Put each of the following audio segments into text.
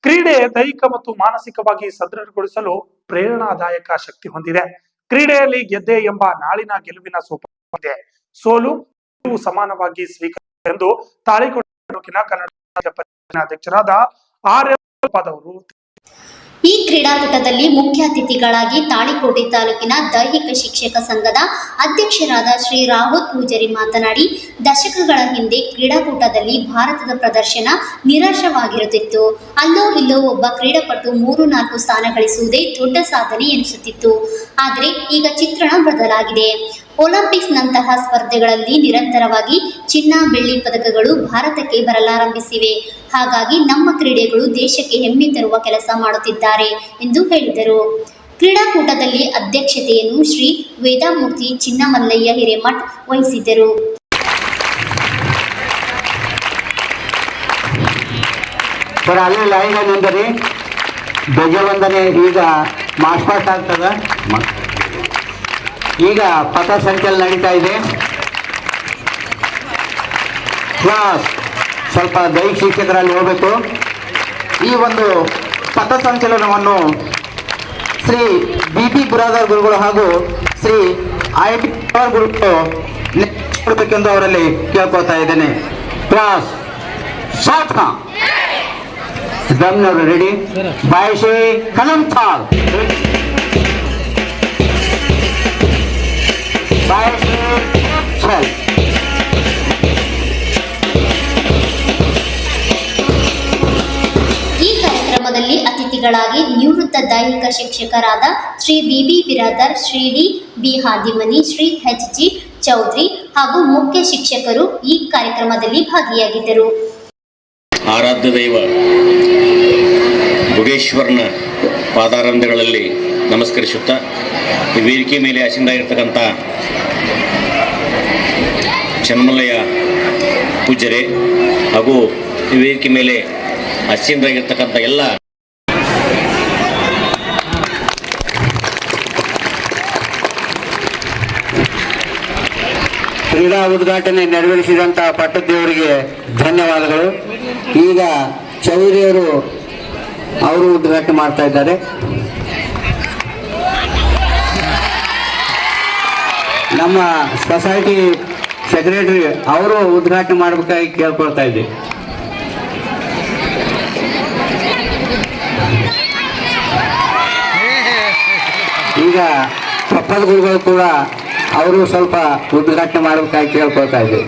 ಕ್ರೀಡೆ ದೈಹಿಕ ಮತ್ತು ಮಾನಸಿಕವಾಗಿ ಸದೃಢಗೊಳಿಸಲು ಪ್ರೇರಣಾದಾಯಕ ಶಕ್ತಿ ಹೊಂದಿದೆ. ಕ್ರೀಡೆಯಲ್ಲಿ ಗೆದ್ದೆ ಎಂಬ ನಾಳಿನ ಗೆಲುವಿನ ಸೋಪಾನವಿದೆ. ಸೋಲು ಸಮಾನವಾಗಿ ಸ್ವೀಕಾರ ಎಂದು ತಾಳಿಕೋಟೆ ತಾಲೂಕಿನ ಕನ್ನಡ ಪರಿಷತ್ತಿನ ಅಧ್ಯಕ್ಷರಾದ ಆರ್ ಅವರು ಈ ಕ್ರೀಡಾಕೂಟದಲ್ಲಿ ಮುಖ್ಯ ಅತಿಥಿಗಳಾಗಿ ತಾಳಿಕೋಟೆ ತಾಲೂಕಿನ ದೈಹಿಕ ಶಿಕ್ಷಕ ಸಂಘದ ಅಧ್ಯಕ್ಷರಾದ ಶ್ರೀ ರಾಹುಲ್ ಪೂಜಾರಿ ಮಾತನಾಡಿ, ದಶಕಗಳ ಹಿಂದೆ ಕ್ರೀಡಾಕೂಟದಲ್ಲಿ ಭಾರತದ ಪ್ರದರ್ಶನ ನಿರಾಶವಾಗಿರುತ್ತಿತ್ತು. ಅಲ್ಲೋ ಇಲ್ಲೋ ಒಬ್ಬ ಕ್ರೀಡಾಪಟು 3-4 ಸ್ಥಾನ ಗಳಿಸುವುದೇ ದೊಡ್ಡ ಸಾಧನೆ ಎನಿಸುತ್ತಿತ್ತು. ಆದರೆ ಈಗ ಚಿತ್ರಣ ಬದಲಾಗಿದೆ. ಒಲಿಂಪಿಕ್ಸ್ ನಂತಹ ಸ್ಪರ್ಧೆಗಳಲ್ಲಿ ನಿರಂತರವಾಗಿ ಚಿನ್ನ, ಬೆಳ್ಳಿ ಪದಕಗಳು ಭಾರತಕ್ಕೆ ಬರಲಾರಂಭಿಸಿವೆ. ಹಾಗಾಗಿ ನಮ್ಮ ಕ್ರೀಡೆಗಳು ದೇಶಕ್ಕೆ ಹೆಮ್ಮೆ ತರುವ ಕೆಲಸ ಮಾಡುತ್ತಿದ್ದಾರೆ ಎಂದು ಹೇಳಿದರು. ಕ್ರೀಡಾಕೂಟದಲ್ಲಿ ಅಧ್ಯಕ್ಷತೆಯನ್ನು ಶ್ರೀ ವೇದಮೂರ್ತಿ ಚಿನ್ನಮಲ್ಲಯ್ಯ ಹಿರೇಮಠ್ ವಹಿಸಿದ್ದರು. ಧ್ವಜವಂದನೆ ಈಗ ಮಾರ್ಚ್ಪಾಸ್ಟ್ ಆಗ್ತದ. ಈಗ ಪಥಸಂಚಲನ ನಡೀತಾ ಇದೆ. ಕ್ಲಾಸ್ ಸ್ವಲ್ಪ ದೈಹಿಕ ಶಿಕ್ಷಕರಲ್ಲಿ ಹೋಗಬೇಕು. ಈ ಒಂದು ಪಥಸಂಚಲನವನ್ನು ಶ್ರೀ ಬಿ ಬುರಾದರ್ ಗುರುಗಳು ಹಾಗೂ ಶ್ರೀ IIT ಗುರುಗಳು ನಡೆಸಿಕೊಡಬೇಕೆಂದು ಅವರಲ್ಲಿ ಕೇಳ್ಕೊಳ್ತಾ ಇದ್ದೇನೆ. ಕ್ಲಾಸ್ ಸಾಥ್ ದಮ್ನವರು ರೆಡಿ. ಬಾಯಿಶೆ ಕಲಂ ಥಾಲ್ ಈ ಕಾರ್ಯಕ್ರಮದಲ್ಲಿ ಅತಿಥಿಗಳಾಗಿ ನಿವೃತ್ತ ದೈಹಿಕ ಶಿಕ್ಷಕರಾದ Shri B Biradar, Shri D Hadimani, Shri HG Chaudhari ಹಾಗೂ ಮುಖ್ಯ ಶಿಕ್ಷಕರು ಈ ಕಾರ್ಯಕ್ರಮದಲ್ಲಿ ಭಾಗಿಯಾಗಿದ್ದರು. ಆರಾಧ್ಯ ದೈವ ಭುಗೇಶ್ವರನ ಪಾದಾರಂಧಗಳಲ್ಲಿ ನಮಸ್ಕರಿಸುತ್ತಾ, ಈ ವೇದಿಕೆ ಮೇಲೆ ಆಸೀನರಾಗಿರ್ತಕ್ಕಂಥ ಚಿನ್ನಮಲ್ಲಯ್ಯ ಪೂಜ್ಯರೇ ಹಾಗೂ ಈ ವೇದಿಕೆ ಮೇಲೆ ಆಸೀನರಾಗಿರ್ತಕ್ಕಂಥ ಎಲ್ಲ ಕ್ರೀಡಾ ಉದ್ಘಾಟನೆ ನೆರವೇರಿಸಿದಂಥ ಪಟ್ಟದೇವರಿಗೆ ಧನ್ಯವಾದಗಳು. ಈಗ ಚೌಧರಿಯವರು ಉದ್ಘಾಟನೆ ಮಾಡ್ತಾ ಇದ್ದಾರೆ. ನಮ್ಮ ಸೊಸೈಟಿ ಸೆಕ್ರೆಟರಿ ಅವರು ಉದ್ಘಾಟನೆ ಮಾಡಬೇಕಾಗಿ ಕೇಳ್ಕೊಳ್ತಾ ಇದ್ದೀವಿ. ಈಗ ಪಪ್ಪದ ಗುರುಗಳು ಕೂಡ ಅವರು ಸ್ವಲ್ಪ ಉದ್ಘಾಟನೆ ಮಾಡಬೇಕಾಗಿ ಕೇಳ್ಕೊಳ್ತಾ ಇದ್ದೀವಿ.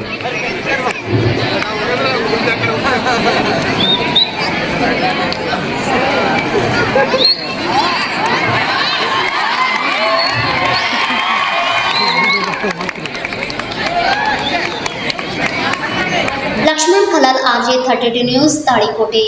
Laxman Kalal, RJ32 news, Talikote.